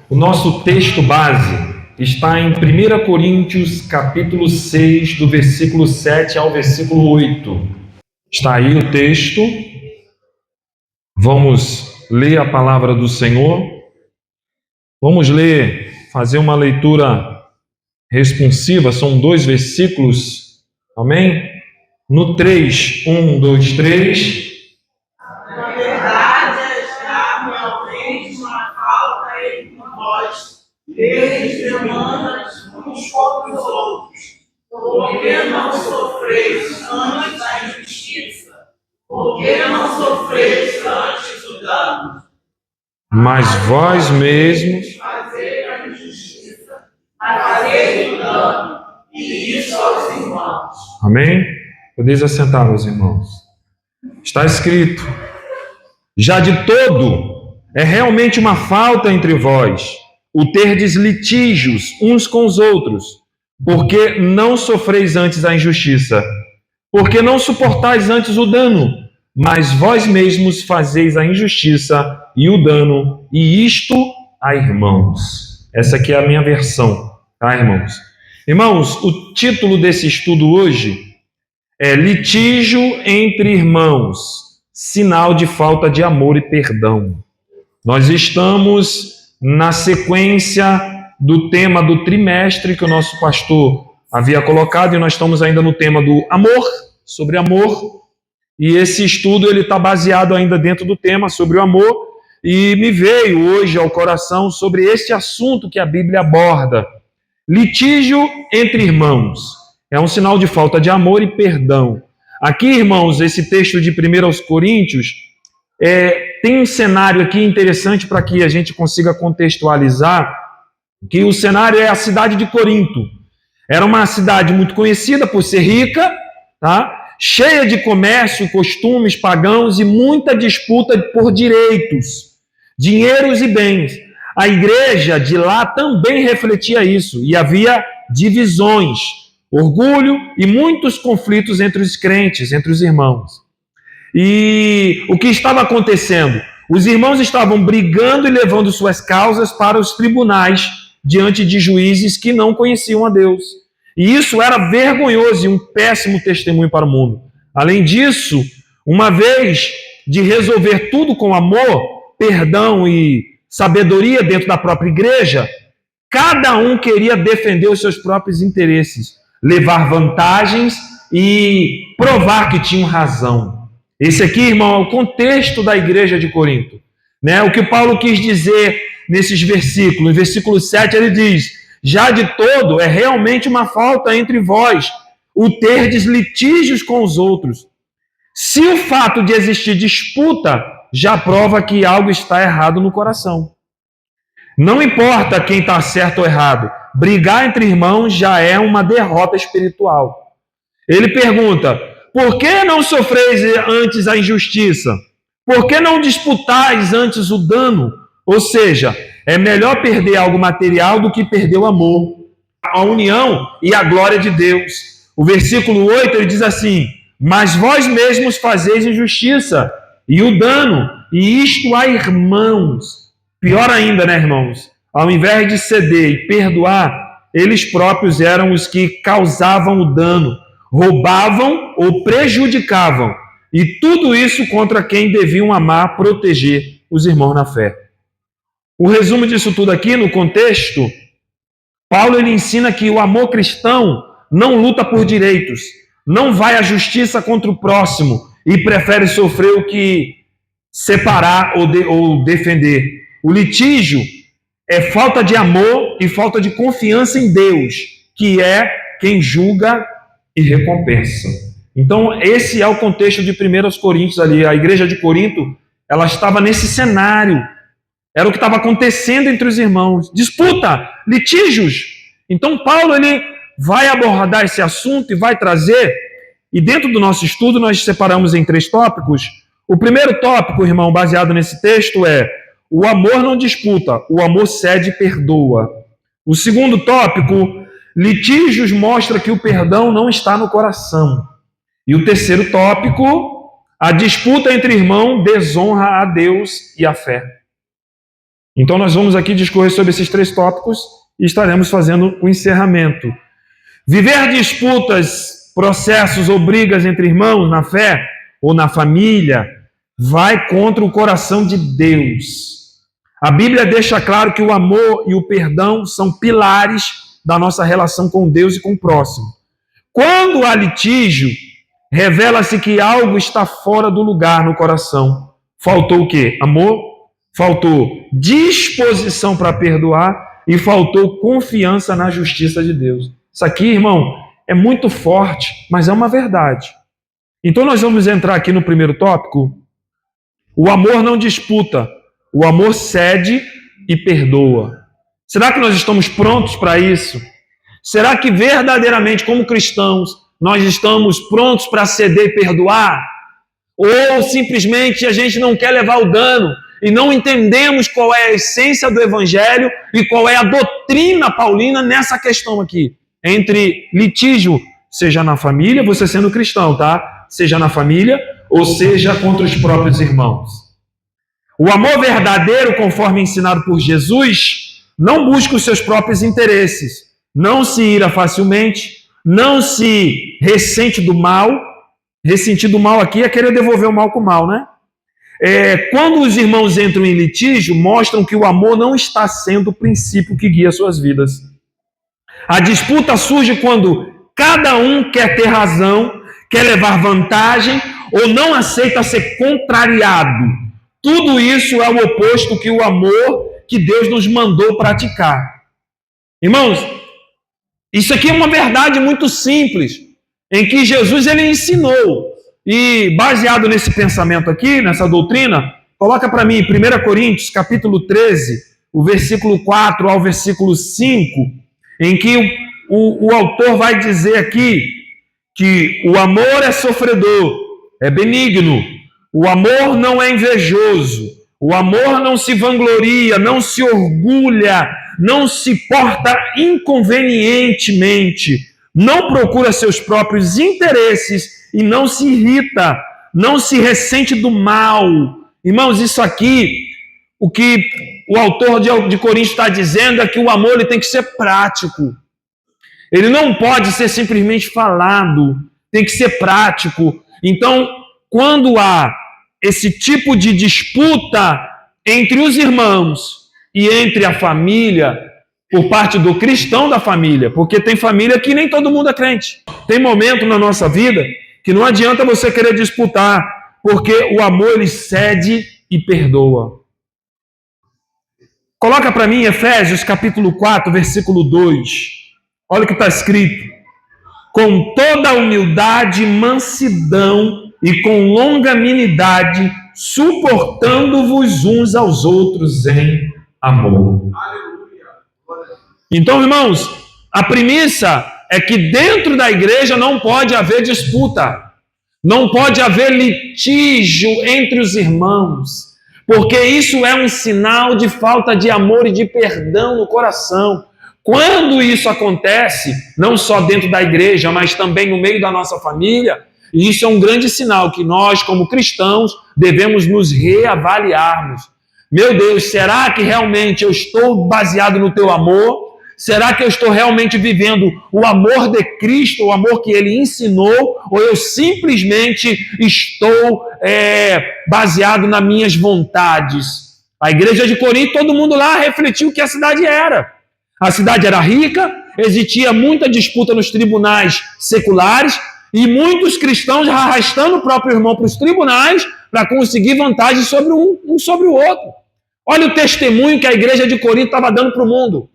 O nosso texto base está em 1 Coríntios, capítulo 6, do versículo 7 ao versículo 8. Está aí o texto. Vamos ler a palavra do Senhor. Vamos ler, fazer uma leitura responsiva. São 2 versículos. Amém? No 3, 1, 2, 3. Na verdade, está realmente uma falta entre nós, desde demandas uns contra os outros, porque não sofreis antes a injustiça, porque não sofreis antes o dano. Mas vós mesmos Fazer a injustiça, fazer o dano, e isso aos irmãos. Amém? Podeis assentar, meus irmãos. Está escrito: já de todo é realmente uma falta entre vós o terdes litígios uns com os outros, porque não sofreis antes a injustiça, porque não suportais antes o dano, mas vós mesmos fazeis a injustiça e o dano, e isto a irmãos. Essa aqui é a minha versão, tá, irmãos? Irmãos, o título desse estudo hoje é Litígio entre Irmãos, sinal de falta de amor e perdão. Nós estamos na sequência do tema do trimestre que o nosso pastor havia colocado, e nós estamos ainda no tema do amor, sobre amor, e esse estudo ele está baseado ainda dentro do tema sobre o amor, e me veio hoje ao coração sobre este assunto que a Bíblia aborda: litígio entre irmãos. É um sinal de falta de amor e perdão. Aqui, irmãos, esse texto de 1 Coríntios tem um cenário aqui interessante para que a gente consiga contextualizar, que o cenário é a cidade de Corinto. Era uma cidade muito conhecida por ser rica, tá? Cheia de comércio, costumes pagãos e muita disputa por direitos, dinheiros e bens. A igreja de lá também refletia isso, e havia divisões, orgulho e muitos conflitos entre os crentes, entre os irmãos. E o que estava acontecendo? Os irmãos estavam brigando e levando suas causas para os tribunais diante de juízes que não conheciam a Deus. E isso era vergonhoso e um péssimo testemunho para o mundo. Além disso, uma vez de resolver tudo com amor, perdão e sabedoria dentro da própria igreja, cada um queria defender os seus próprios interesses, levar vantagens e provar que tinham razão. Esse aqui, irmão, é o contexto da igreja de Corinto, né? O que Paulo quis dizer nesses versículos. No versículo 7 ele diz: já de todo é realmente uma falta entre vós o terdes litígios com os outros. Se o fato de existir disputa já prova que algo está errado no coração. Não importa quem está certo ou errado, brigar entre irmãos já é uma derrota espiritual. Ele pergunta: por que não sofreis antes a injustiça? Por que não disputais antes o dano? Ou seja, é melhor perder algo material do que perder o amor, a união e a glória de Deus. O versículo 8 ele diz assim: mas vós mesmos fazeis injustiça e o dano, e isto a irmãos. Pior ainda, né, irmãos? Ao invés de ceder e perdoar, eles próprios eram os que causavam o dano, roubavam ou prejudicavam. E tudo isso contra quem deviam amar, proteger os irmãos na fé. O resumo disso tudo aqui, no contexto, Paulo ele ensina que o amor cristão não luta por direitos, não vai à justiça contra o próximo e prefere sofrer o que separar ou defender. O litígio é falta de amor e falta de confiança em Deus, que é quem julga e recompensa. Então, esse é o contexto de 1 Coríntios ali. A igreja de Corinto, ela estava nesse cenário. Era o que estava acontecendo entre os irmãos. Disputa, litígios. Então, Paulo ele vai abordar esse assunto e vai trazer, e dentro do nosso estudo nós separamos em 3 tópicos. O primeiro tópico, irmão, baseado nesse texto é: o amor não disputa, o amor cede e perdoa. O segundo tópico, litígios mostra que o perdão não está no coração. E o terceiro tópico, a disputa entre irmãos desonra a Deus e a fé. Então nós vamos aqui discorrer sobre esses 3 tópicos e estaremos fazendo o encerramento. Viver disputas, processos ou brigas entre irmãos na fé ou na família vai contra o coração de Deus. A Bíblia deixa claro que o amor e o perdão são pilares da nossa relação com Deus e com o próximo. Quando há litígio, revela-se que algo está fora do lugar no coração. Faltou o quê? Amor, faltou disposição para perdoar e faltou confiança na justiça de Deus. Isso aqui, irmão, é muito forte, mas é uma verdade. Então nós vamos entrar aqui no primeiro tópico. O amor não disputa, o amor cede e perdoa. Será que nós estamos prontos para isso? Será que verdadeiramente, como cristãos, nós estamos prontos para ceder e perdoar? Ou simplesmente a gente não quer levar o dano e não entendemos qual é a essência do Evangelho e qual é a doutrina paulina nessa questão aqui? Entre litígio, seja na família, você sendo cristão, tá? Seja na família ou seja contra os próprios irmãos. O amor verdadeiro, conforme ensinado por Jesus, não busca os seus próprios interesses, não se ira facilmente, não se ressente do mal. Ressentir do mal aqui é querer devolver o mal com o mal, né? Quando os irmãos entram em litígio, mostram que o amor não está sendo o princípio que guia suas vidas. A disputa surge quando cada um quer ter razão, quer levar vantagem ou não aceita ser contrariado. Tudo isso é o oposto que o amor que Deus nos mandou praticar. Irmãos, isso aqui é uma verdade muito simples, em que Jesus ele ensinou. E baseado nesse pensamento aqui, nessa doutrina, coloca para mim 1 Coríntios, capítulo 13, o versículo 4 ao versículo 5, em que o autor vai dizer aqui que o amor é sofredor, é benigno, o amor não é invejoso, o amor não se vangloria, não se orgulha, não se porta inconvenientemente, não procura seus próprios interesses e não se irrita, não se ressente do mal. Irmãos, isso aqui, o que o autor de Coríntios está dizendo é que o amor ele tem que ser prático. Ele não pode ser simplesmente falado, tem que ser prático. Então, quando há esse tipo de disputa entre os irmãos e entre a família, por parte do cristão da família, porque tem família que nem todo mundo é crente. Tem momento na nossa vida que não adianta você querer disputar, porque o amor ele cede e perdoa. Coloca para mim Efésios capítulo 4, versículo 2. Olha o que está escrito. Com toda humildade, mansidão e com longanimidade, suportando-vos uns aos outros em amor. Então, irmãos, a premissa é que dentro da igreja não pode haver disputa, não pode haver litígio entre os irmãos, porque isso é um sinal de falta de amor e de perdão no coração. Quando isso acontece, não só dentro da igreja, mas também no meio da nossa família, isso é um grande sinal que nós, como cristãos, devemos nos reavaliarmos. Meu Deus, será que realmente eu estou baseado no teu amor? Será que eu estou realmente vivendo o amor de Cristo, o amor que Ele ensinou, ou eu simplesmente estou baseado nas minhas vontades? A igreja de Corinto, todo mundo lá refletiu o que a cidade era. A cidade era rica, existia muita disputa nos tribunais seculares, e muitos cristãos arrastando o próprio irmão para os tribunais para conseguir vantagem sobre um sobre o outro. Olha o testemunho que a igreja de Corinto estava dando para o mundo.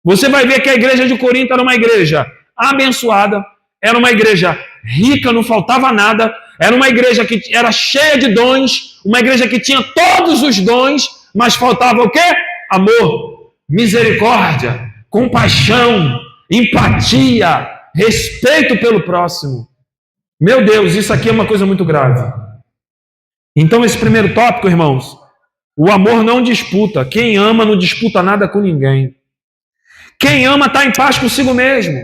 Você vai ver que a igreja de Corinto era uma igreja abençoada, era uma igreja rica, não faltava nada, era uma igreja que era cheia de dons, uma igreja que tinha todos os dons, mas faltava o quê? Amor, misericórdia, compaixão, empatia, respeito pelo próximo. Meu Deus, isso aqui é uma coisa muito grave. Então, esse primeiro tópico, irmãos, o amor não disputa. Quem ama não disputa nada com ninguém. Quem ama está em paz consigo mesmo.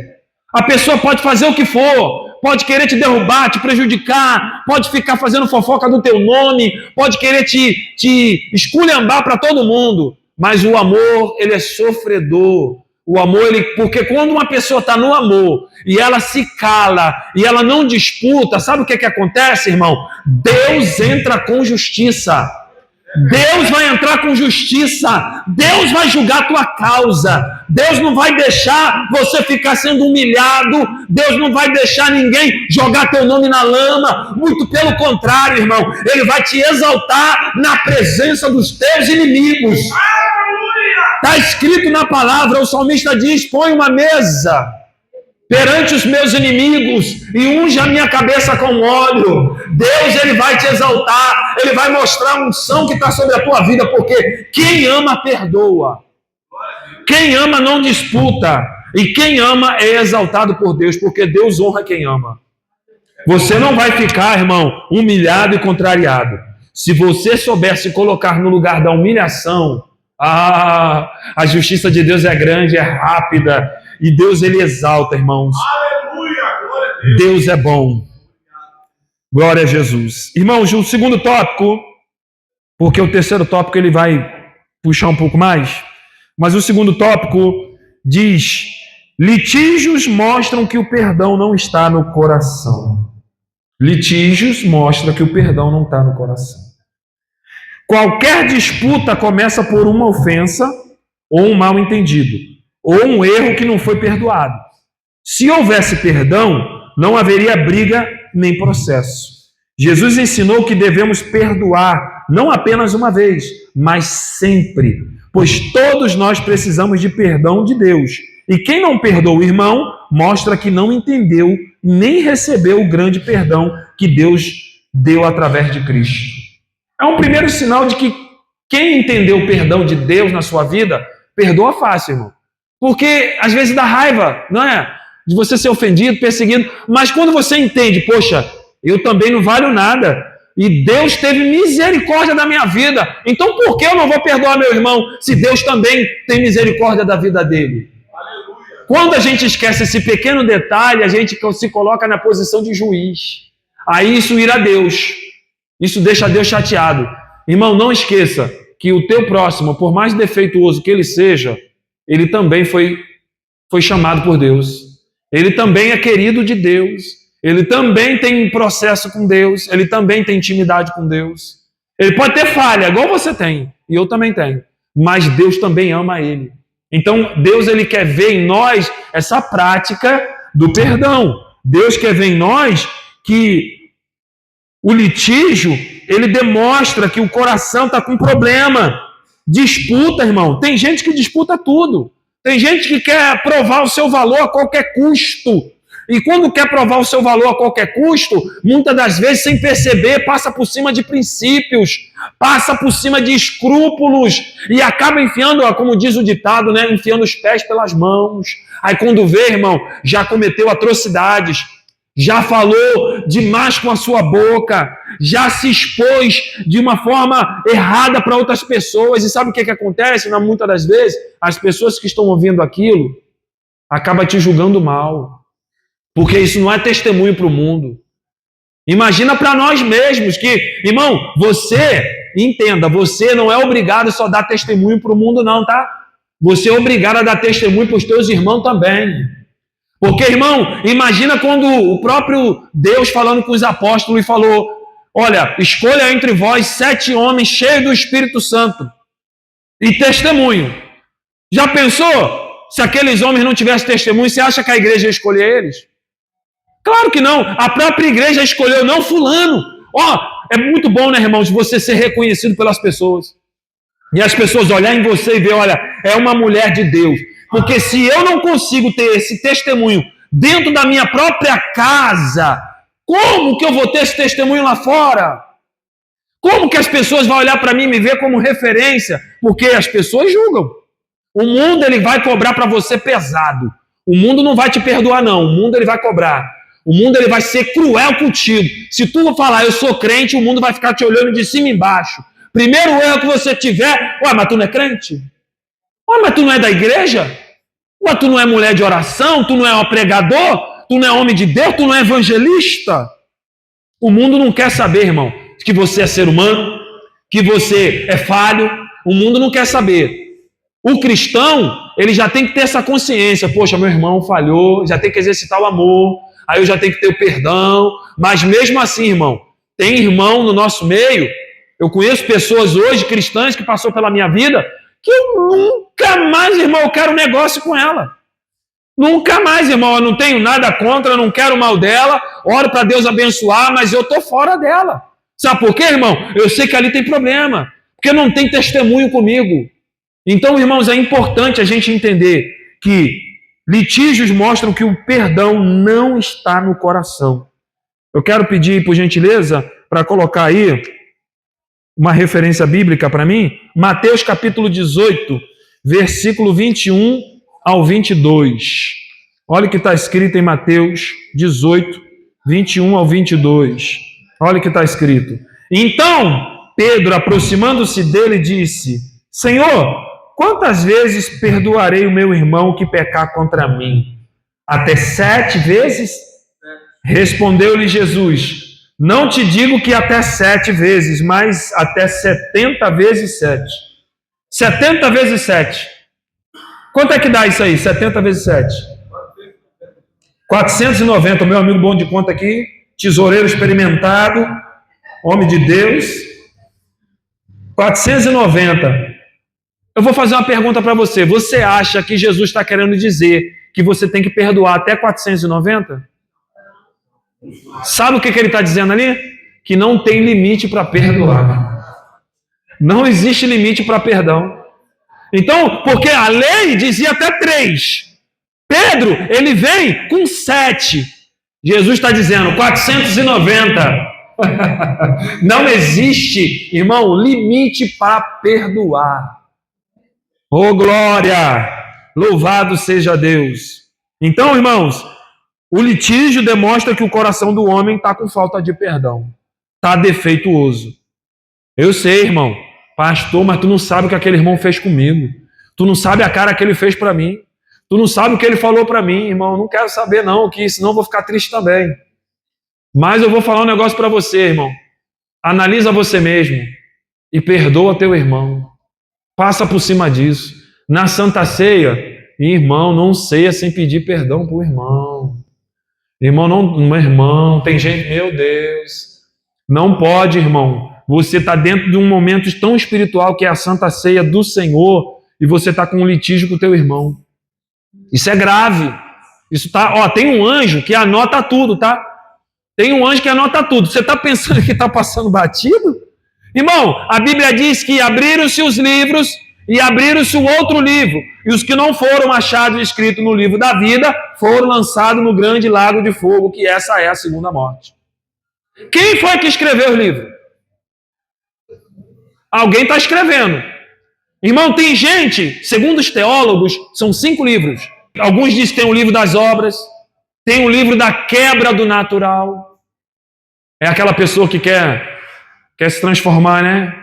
A pessoa pode fazer o que for, pode querer te derrubar, te prejudicar, pode ficar fazendo fofoca do teu nome, pode querer te esculhambar para todo mundo. mas o amor, ele é sofredor. O amor, porque quando uma pessoa está no amor e ela se cala e ela não disputa, sabe o que acontece, irmão? Deus entra com justiça. Deus vai entrar com justiça. Deus vai julgar a tua causa. Deus não vai deixar você ficar sendo humilhado. Deus não vai deixar ninguém jogar teu nome na lama. Muito pelo contrário, irmão. Ele vai te exaltar na presença dos teus inimigos. Está escrito na palavra, o salmista diz: põe uma mesa perante os meus inimigos e unge a minha cabeça com óleo. Deus, ele vai te exaltar, ele vai mostrar a unção que está sobre a tua vida, porque quem ama perdoa, quem ama não disputa, e quem ama é exaltado por Deus, porque Deus honra quem ama. Você não vai ficar, irmão, humilhado e contrariado. Se você souber se colocar no lugar da humilhação, a justiça de Deus é grande, é rápida, e Deus, ele exalta, irmãos. Aleluia, glória a Deus. Deus é bom. Glória a Jesus. Irmãos, o segundo tópico, porque o terceiro tópico ele vai puxar um pouco mais, mas o segundo tópico diz: litígios mostram que o perdão não está no coração. Litígios mostram que o perdão não está no coração. Qualquer disputa começa por uma ofensa, ou um mal entendido, ou um erro que não foi perdoado. Se houvesse perdão, não haveria briga nem processo. Jesus ensinou que devemos perdoar, não apenas uma vez, mas sempre, pois todos nós precisamos de perdão de Deus. E quem não perdoa o irmão, mostra que não entendeu, nem recebeu o grande perdão que Deus deu através de Cristo. É um primeiro sinal de que quem entendeu o perdão de Deus na sua vida, perdoa fácil, irmão. Porque às vezes dá raiva, não é? De você ser ofendido, perseguido. Mas quando você entende, poxa, eu também não valho nada, e Deus teve misericórdia da minha vida, então por que eu não vou perdoar meu irmão, se Deus também tem misericórdia da vida dele? Aleluia. Quando a gente esquece esse pequeno detalhe, a gente se coloca na posição de juiz. Aí isso ira a Deus. Isso deixa Deus chateado. Irmão, não esqueça que o teu próximo, por mais defeituoso que ele seja, ele também foi chamado por Deus. Ele também é querido de Deus. Ele também tem um processo com Deus. Ele também tem intimidade com Deus. Ele pode ter falha, igual você tem, e eu também tenho. Mas Deus também ama ele. Então, Deus, ele quer ver em nós essa prática do perdão. Deus quer ver em nós que o litígio, ele demonstra que o coração está com problema. Disputa, irmão. Tem gente que disputa tudo. Tem gente que quer provar o seu valor a qualquer custo. E quando quer provar o seu valor a qualquer custo, muitas das vezes, sem perceber, passa por cima de princípios, passa por cima de escrúpulos e acaba enfiando, como diz o ditado, né? Enfiando os pés pelas mãos. Aí quando vê, irmão, já cometeu atrocidades, já falou demais com a sua boca, já se expôs de uma forma errada para outras pessoas. E sabe o que acontece? Muitas das vezes, as pessoas que estão ouvindo aquilo acabam te julgando mal, porque isso não é testemunho para o mundo. Imagina para nós mesmos que, irmão, você, entenda, você não é obrigado só a dar testemunho para o mundo não, tá? Você é obrigado a dar testemunho para os teus irmãos também. Porque, irmão, imagina quando o próprio Deus falando com os apóstolos e falou: olha, escolha entre vós 7 homens cheios do Espírito Santo e testemunho. Já pensou? Se aqueles homens não tivessem testemunho, você acha que a igreja ia escolher eles? Claro que não. A própria igreja escolheu, não fulano. É muito bom, né, irmãos, você ser reconhecido pelas pessoas. E as pessoas olharem em você e ver, olha, é uma mulher de Deus. Porque se eu não consigo ter esse testemunho dentro da minha própria casa, como que eu vou ter esse testemunho lá fora? Como que as pessoas vão olhar para mim e me ver como referência? Porque as pessoas julgam. O mundo, ele vai cobrar para você pesado. O mundo não vai te perdoar, não. O mundo, ele vai cobrar. O mundo, ele vai ser cruel contigo. Se tu falar, eu sou crente, o mundo vai ficar te olhando de cima e embaixo. Primeiro erro que você tiver, mas tu não é crente? Mas tu não é da igreja? Tu não é mulher de oração? Tu não é um pregador? Tu não é homem de Deus? Tu não é evangelista? O mundo não quer saber, irmão, que você é ser humano, que você é falho. O mundo não quer saber. O cristão, ele já tem que ter essa consciência. Poxa, meu irmão falhou, já tem que exercitar o amor, aí eu já tenho que ter o perdão. Mas mesmo assim, irmão, tem irmão no nosso meio. Eu conheço pessoas hoje, cristãs, que passou pela minha vida, que eu nunca mais, irmão, eu quero negócio com ela. Nunca mais, irmão, eu não tenho nada contra, eu não quero mal dela, oro para Deus abençoar, mas eu estou fora dela. Sabe por quê, irmão? Eu sei que ali tem problema, porque não tem testemunho comigo. Então, irmãos, é importante a gente entender que litígios mostram que o perdão não está no coração. Eu quero pedir, por gentileza, para colocar aí uma referência bíblica para mim, Mateus capítulo 18, versículo 21 ao 22. Olha o que está escrito em Mateus 18, 21 ao 22. Olha o que está escrito. Então, Pedro, aproximando-se dele, disse: Senhor, quantas vezes perdoarei o meu irmão que pecar contra mim? Até 7 vezes? Respondeu-lhe Jesus: Não te digo que até 7 vezes, mas até 70 vezes 7. 70 vezes 7. Quanto é que dá isso aí? 70 vezes 7. 490. O meu amigo bom de conta aqui, tesoureiro experimentado, homem de Deus. 490. Eu vou fazer uma pergunta para você. Você acha que Jesus está querendo dizer que você tem que perdoar até 490? Sabe o que ele está dizendo ali? Que não tem limite para perdoar. Não existe limite para perdão. Então, porque a lei dizia até 3. Pedro, ele vem com 7. Jesus está dizendo 490. Não existe, irmão, limite para perdoar. Oh, glória! Louvado seja Deus. Então, irmãos, o litígio demonstra que o coração do homem está com falta de perdão. Está defeituoso. Eu sei, irmão. Pastor, mas tu não sabe o que aquele irmão fez comigo. Tu não sabe a cara que ele fez para mim. Tu não sabe o que ele falou para mim, irmão. Eu não quero saber não, que senão eu vou ficar triste também. Mas eu vou falar um negócio para você, irmão. Analisa você mesmo e perdoa teu irmão. Passa por cima disso. Na Santa Ceia, irmão, não ceia sem pedir perdão pro irmão. Irmão, não, irmão, tem gente, meu Deus. Não pode, irmão. Você está dentro de um momento tão espiritual que é a Santa Ceia do Senhor e você está com um litígio com o teu irmão. Isso é grave. Isso tá, tem um anjo que anota tudo, tá? Tem um anjo que anota tudo. Você está pensando que está passando batido? Irmão, a Bíblia diz que abriram-se os livros e abriram-se o outro livro. E os que não foram achados escritos no livro da vida foram lançados no grande lago de fogo, que essa é a segunda morte. Quem foi que escreveu o livro? Alguém está escrevendo. Irmão, tem gente, segundo os teólogos, são 5 livros. Alguns dizem que tem o livro das obras, tem o livro da quebra do natural. É aquela pessoa que quer se transformar, né?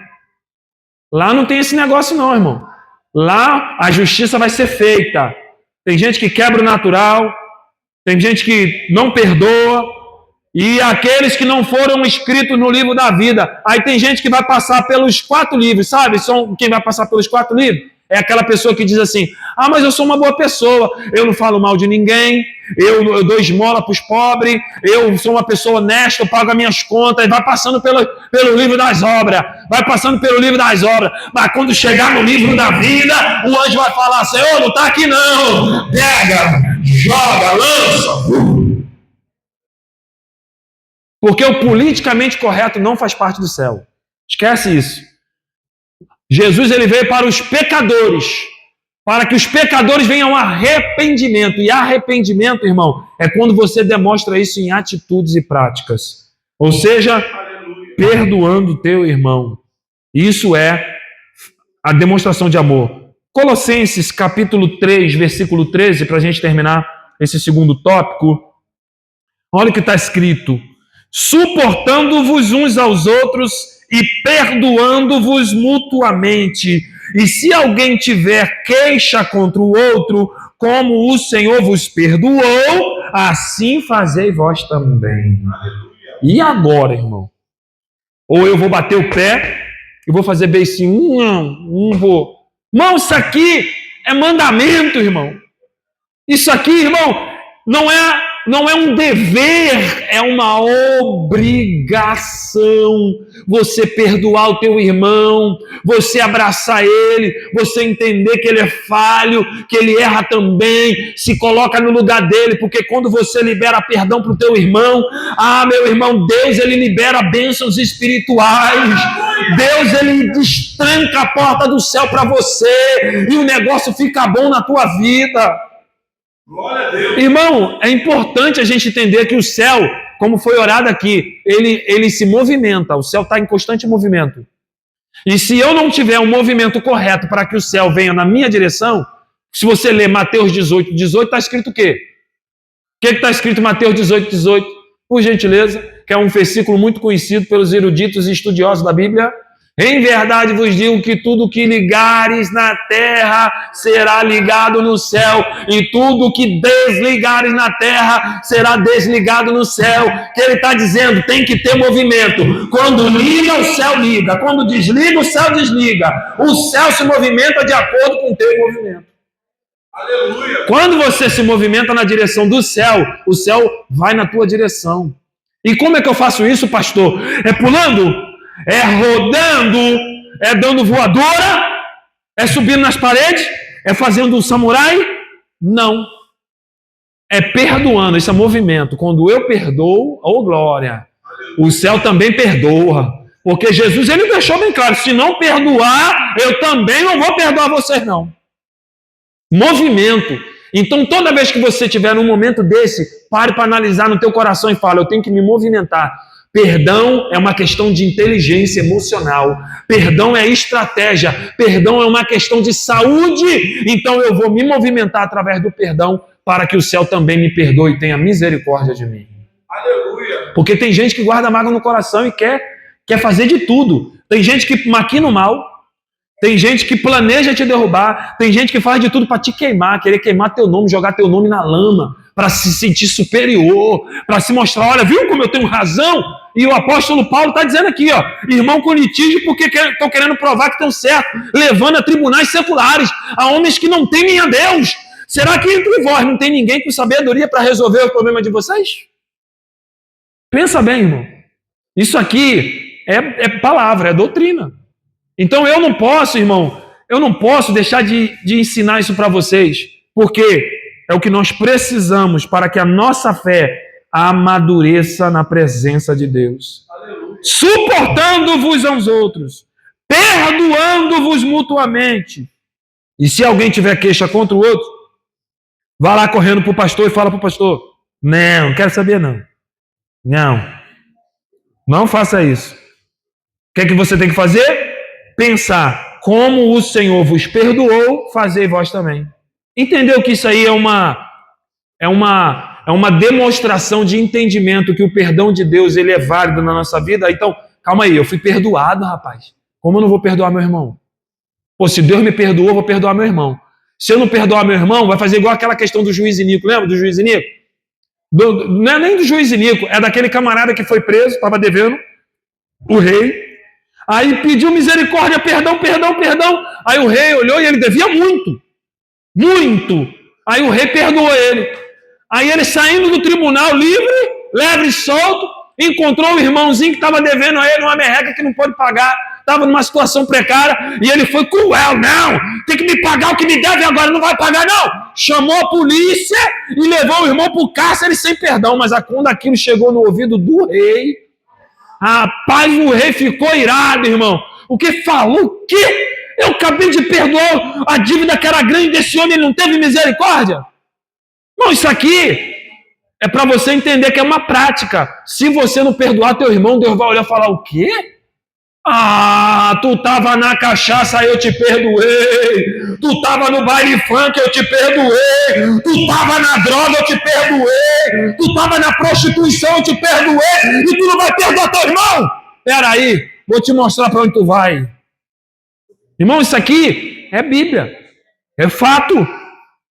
Lá não tem esse negócio não, irmão. Lá a justiça vai ser feita. Tem gente que quebra o natural, tem gente que não perdoa, e aqueles que não foram escritos no livro da vida. Aí tem gente que vai passar pelos 4 livros, sabe? Quem vai passar pelos 4 livros? É aquela pessoa que diz assim: mas eu sou uma boa pessoa, eu não falo mal de ninguém, eu dou esmola para os pobres, eu sou uma pessoa honesta, eu pago as minhas contas, e vai passando pelo livro das obras, vai passando pelo livro das obras, mas quando chegar no livro da vida, o anjo vai falar: Senhor, não está aqui não, pega, joga, lança. Porque o politicamente correto não faz parte do céu. Esquece isso. Jesus ele veio para os pecadores, para que os pecadores venham a arrependimento. E arrependimento, irmão, é quando você demonstra isso em atitudes e práticas. Ou seja, perdoando o teu irmão. Isso é a demonstração de amor. Colossenses capítulo 3, versículo 13, para a gente terminar esse segundo tópico. Olha o que está escrito: suportando-vos uns aos outros e perdoando-vos mutuamente. E se alguém tiver queixa contra o outro, como o Senhor vos perdoou, assim fazei vós também. E agora, irmão? Ou eu vou bater o pé e vou fazer beicinho, não vou. Irmão, isso aqui é mandamento, irmão. Isso aqui, irmão, não é um dever, é uma obrigação. Você perdoar o teu irmão, você abraçar ele, você entender que ele é falho, que ele erra também, se coloca no lugar dele, porque quando você libera perdão para o teu irmão, meu irmão, Deus, ele libera bênçãos espirituais. Deus, ele destranca a porta do céu para você e o negócio fica bom na tua vida. Glória a Deus. Irmão, é importante a gente entender que o céu, como foi orado aqui, ele se movimenta, o céu está em constante movimento. E se eu não tiver um movimento correto para que o céu venha na minha direção, se você ler Mateus 18, 18, está escrito o quê? O que está escrito em Mateus 18, 18? Por gentileza, que é um versículo muito conhecido pelos eruditos e estudiosos da Bíblia. Em verdade vos digo que tudo que ligares na terra será ligado no céu, e tudo que desligares na terra será desligado no céu. Que ele está dizendo, tem que ter movimento. Quando liga, o céu liga. Quando desliga, o céu desliga. O céu se movimenta de acordo com o teu movimento. Aleluia. Quando você se movimenta na direção do céu, o céu vai na tua direção. E como é que eu faço isso, pastor? É pulando? É rodando? É dando voadora? É subindo nas paredes? É fazendo um samurai? Não. É perdoando, esse é movimento. Quando eu perdoo, glória, o céu também perdoa. Porque Jesus, ele deixou bem claro, se não perdoar, eu também não vou perdoar vocês não. Movimento. Então, toda vez que você tiver num momento desse, pare para analisar no teu coração e fala, eu tenho que me movimentar. Perdão é uma questão de inteligência emocional. Perdão é estratégia. Perdão é uma questão de saúde. Então, eu vou me movimentar através do perdão para que o céu também me perdoe e tenha misericórdia de mim. Aleluia. Porque tem gente que guarda mágoa no coração e quer fazer de tudo. Tem gente que maquina o mal. Tem gente que planeja te derrubar, tem gente que faz de tudo para te queimar, querer queimar teu nome, jogar teu nome na lama, para se sentir superior, para se mostrar, olha, viu como eu tenho razão? E o apóstolo Paulo está dizendo aqui, ó, irmão com litígio porque estão querendo provar que estão certo, levando a tribunais seculares, a homens que não temem a Deus. Será que entre vós não tem ninguém com sabedoria para resolver o problema de vocês? Pensa bem, irmão. Isso aqui é palavra, é doutrina. Então eu não posso, irmão, eu não posso deixar de ensinar isso para vocês, porque é o que nós precisamos para que a nossa fé amadureça na presença de Deus. Aleluia. Suportando-vos aos outros, perdoando-vos mutuamente. E se alguém tiver queixa contra o outro, vá lá correndo para o pastor e fala para o pastor, não quero saber não. Não faça isso. O que é que você tem que fazer? Pensar, como o Senhor vos perdoou, fazei vós também. Entendeu que isso aí é uma demonstração de entendimento que o perdão de Deus ele é válido na nossa vida? Então, calma aí, eu fui perdoado, rapaz. Como eu não vou perdoar meu irmão? Pô, se Deus me perdoou, eu vou perdoar meu irmão. Se eu não perdoar meu irmão, vai fazer igual aquela questão do juiz Inico. Lembra do juiz Inico? Não é nem do juiz Inico, é daquele camarada que foi preso, estava devendo, o rei. Aí pediu misericórdia, perdão. Aí o rei olhou e ele devia muito. Aí o rei perdoou ele. Aí ele saindo do tribunal livre e solto, encontrou o irmãozinho que estava devendo a ele uma merreca que não pôde pagar. Estava numa situação precária e ele foi cruel. Não, tem que me pagar o que me deve agora, não vai pagar não. Chamou a polícia e levou o irmão para o cárcere sem perdão. Mas quando aquilo chegou no ouvido do rei, rapaz, o rei ficou irado, irmão. O que falou? O quê? Eu acabei de perdoar a dívida que era grande desse homem, ele não teve misericórdia? Não, isso aqui é para você entender que é uma prática. Se você não perdoar teu irmão, Deus vai olhar e falar, o quê? Tu estava na cachaça, eu te perdoei. Tu estava no baile funk, eu te perdoei. Tu estava na droga, eu te perdoei. Tu estava na prostituição, eu te perdoei. E tu não vai perdoar teu irmão? Peraí, vou te mostrar para onde tu vai. Irmão, isso aqui é Bíblia. É fato.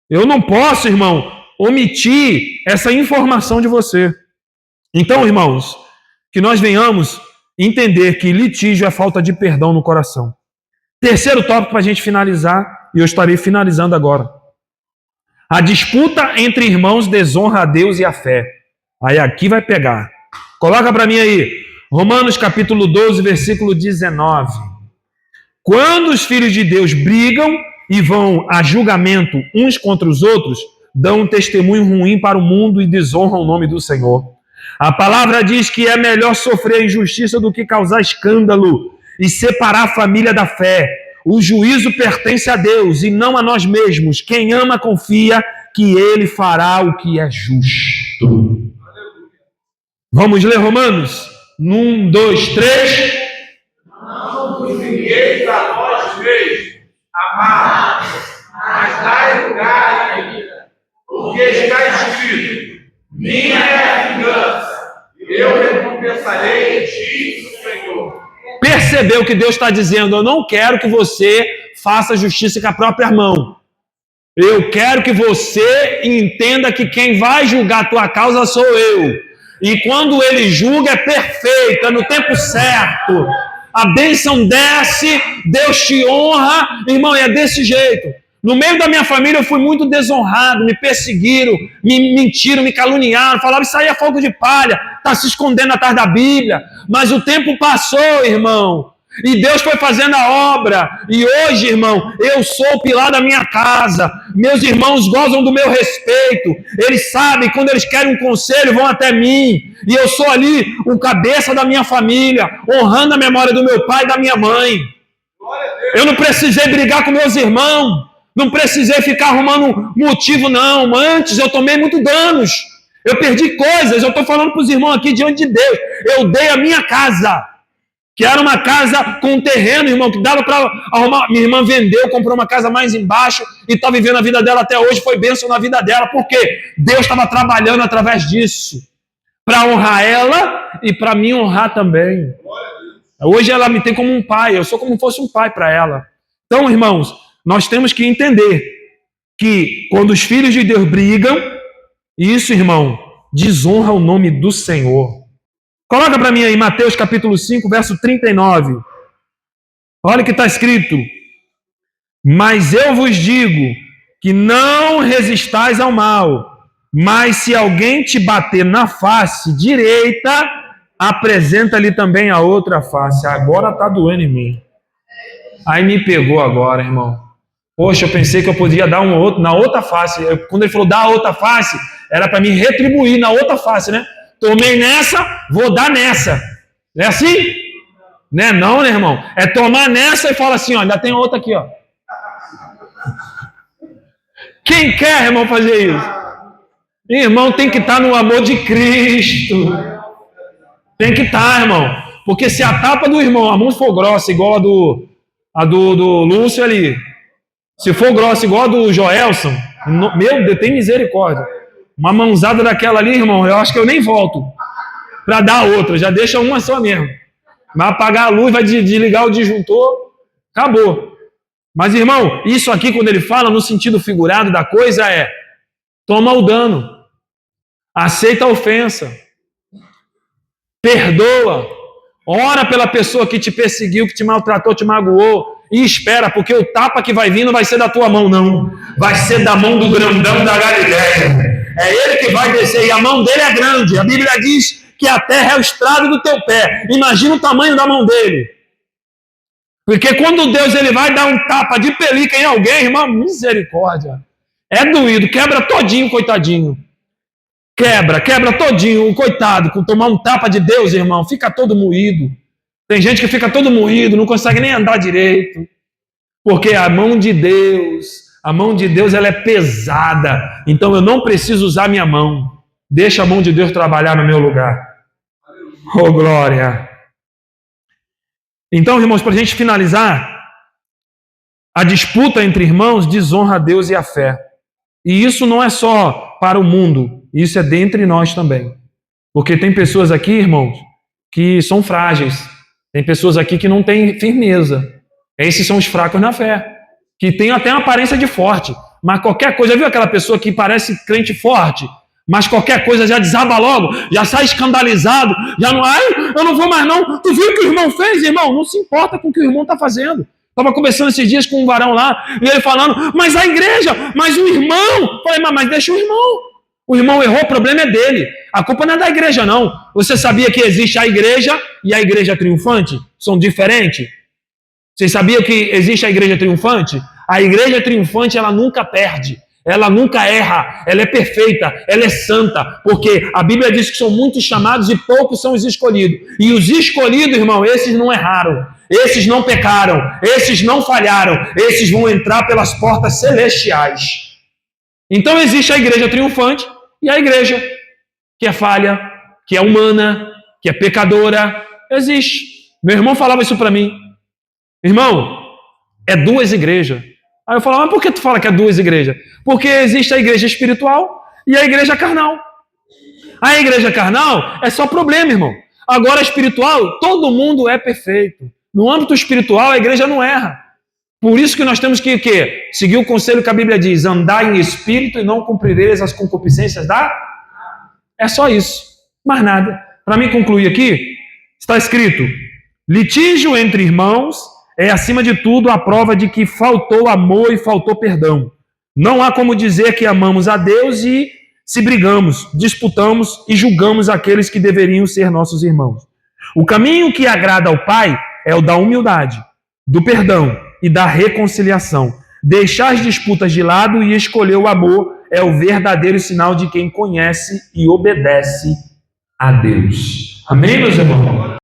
Eu não posso, irmão, omitir essa informação de você. Então, irmãos, que nós venhamos entender que litígio é falta de perdão no coração. Terceiro tópico para a gente finalizar, e eu estarei finalizando agora. A disputa entre irmãos desonra a Deus e a fé. Aí aqui vai pegar. Coloca para mim aí, Romanos capítulo 12, versículo 19. Quando os filhos de Deus brigam e vão a julgamento uns contra os outros, dão um testemunho ruim para o mundo e desonram o nome do Senhor. A palavra diz que é melhor sofrer injustiça do que causar escândalo e separar a família da fé. O juízo pertence a Deus e não a nós mesmos. Quem ama confia que Ele fará o que é justo. Vamos ler Romanos? 1, 2, 3. Não vos vingueis a vós mesmos, amados, mas dai lugar à ira, porque está escrito: minha é a vingança, eu recompensarei, diz o Senhor. Percebeu que Deus está dizendo? Eu não quero que você faça justiça com a própria mão. Eu quero que você entenda que quem vai julgar a tua causa sou eu. E quando Ele julga é perfeito, é no tempo certo. A bênção desce, Deus te honra, irmão, é desse jeito. No meio da minha família eu fui muito desonrado, me perseguiram, me mentiram, me caluniaram, falaram isso aí é fogo de palha, está se escondendo atrás da Bíblia. Mas o tempo passou, irmão, e Deus foi fazendo a obra. E hoje, irmão, eu sou o pilar da minha casa. Meus irmãos gozam do meu respeito. Eles sabem, quando eles querem um conselho, vão até mim. E eu sou ali o cabeça da minha família, honrando a memória do meu pai e da minha mãe. Eu não precisei brigar com meus irmãos. Não precisei ficar arrumando motivo, não. Antes eu tomei muitos danos. Eu perdi coisas. Eu estou falando para os irmãos aqui diante de Deus. Eu dei a minha casa, que era uma casa com um terreno, irmão, que dava para arrumar. Minha irmã vendeu, comprou uma casa mais embaixo e está vivendo a vida dela até hoje. Foi bênção na vida dela. Por quê? Deus estava trabalhando através disso, para honrar ela e para mim honrar também. Hoje ela me tem como um pai. Eu sou como se fosse um pai para ela. Então, irmãos, nós temos que entender que quando os filhos de Deus brigam, isso, irmão, desonra o nome do Senhor. Coloca para mim aí Mateus capítulo 5, verso 39. Olha o que está escrito. Mas eu vos digo que não resistais ao mal, mas se alguém te bater na face direita, apresenta-lhe também a outra face. Agora está doendo em mim. Aí me pegou agora, irmão. Poxa, eu pensei que eu podia dar na outra face. Quando ele falou dar a outra face, era para me retribuir na outra face, né? Tomei nessa, vou dar nessa. Não é assim? Né? Não, né, irmão? É tomar nessa e fala assim, ó, ainda tem outra aqui, ó. Quem quer, irmão, fazer isso? Irmão, tem que estar no amor de Cristo. Tem que estar, irmão. Porque se a tapa do irmão, a mão for grossa, igual a do Lúcio ali, se for grossa igual a do Joelson, meu Deus, tem misericórdia. Uma mãozada daquela ali, irmão, eu acho que eu nem volto para dar outra, já deixa uma só mesmo. Vai apagar a luz, vai desligar o disjuntor, acabou. Mas, irmão, isso aqui, quando ele fala no sentido figurado da coisa, é toma o dano, aceita a ofensa, perdoa, ora pela pessoa que te perseguiu, que te maltratou, te magoou, e espera, porque o tapa que vai vir não vai ser da tua mão, não. Vai ser da mão do grandão da Galileia. É ele que vai descer, e a mão dele é grande. A Bíblia diz que a terra é o estrado do teu pé. Imagina o tamanho da mão dele. Porque quando Deus ele vai dar um tapa de pelica em alguém, irmão, misericórdia. É doído, quebra todinho, coitadinho. Quebra todinho, o coitado. Com tomar um tapa de Deus, irmão, fica todo moído. Tem gente que fica todo moído, não consegue nem andar direito. Porque a mão de Deus, ela é pesada. Então eu não preciso usar minha mão. Deixa a mão de Deus trabalhar no meu lugar. Oh, glória! Então, irmãos, para a gente finalizar, a disputa entre irmãos desonra a Deus e a fé. E isso não é só para o mundo, isso é dentre nós também. Porque tem pessoas aqui, irmãos, que são frágeis. Tem pessoas aqui que não têm firmeza. Esses são os fracos na fé. Que tem até uma aparência de forte. Mas qualquer coisa, viu aquela pessoa que parece crente forte? Mas qualquer coisa já desaba logo, já sai escandalizado, já não, ai, eu não vou mais não. Tu viu o que o irmão fez, irmão? Não se importa com o que o irmão está fazendo. Estava conversando esses dias com um varão lá, e ele falando, mas a igreja, mas o irmão. Falei, mas deixa o irmão. O irmão errou, o problema é dele. A culpa não é da igreja, não. Você sabia que existe a igreja e a igreja triunfante? São diferentes? Vocês sabiam que existe a igreja triunfante? A igreja triunfante, ela nunca perde. Ela nunca erra, ela é perfeita, ela é santa, porque a Bíblia diz que são muitos chamados e poucos são os escolhidos. E os escolhidos, irmão, esses não erraram, esses não pecaram, esses não falharam, esses vão entrar pelas portas celestiais. Então existe a igreja triunfante e a igreja que é falha, que é humana, que é pecadora. Existe. Meu irmão falava isso para mim. Irmão, é duas igrejas. Aí eu falava, mas por que tu fala que é duas igrejas? Porque existe a igreja espiritual e a igreja carnal. A igreja carnal é só problema, irmão. Agora a espiritual, todo mundo é perfeito. No âmbito espiritual, a igreja não erra. Por isso que nós temos que seguir o conselho que a Bíblia diz, andar em espírito e não cumprireis as concupiscências da... É só isso, mais nada. Para mim concluir aqui, está escrito, litígio entre irmãos é, acima de tudo, a prova de que faltou amor e faltou perdão. Não há como dizer que amamos a Deus e se brigamos, disputamos e julgamos aqueles que deveriam ser nossos irmãos. O caminho que agrada ao Pai é o da humildade, do perdão e da reconciliação. Deixar as disputas de lado e escolher o amor é o verdadeiro sinal de quem conhece e obedece a Deus. Amém, meus irmãos?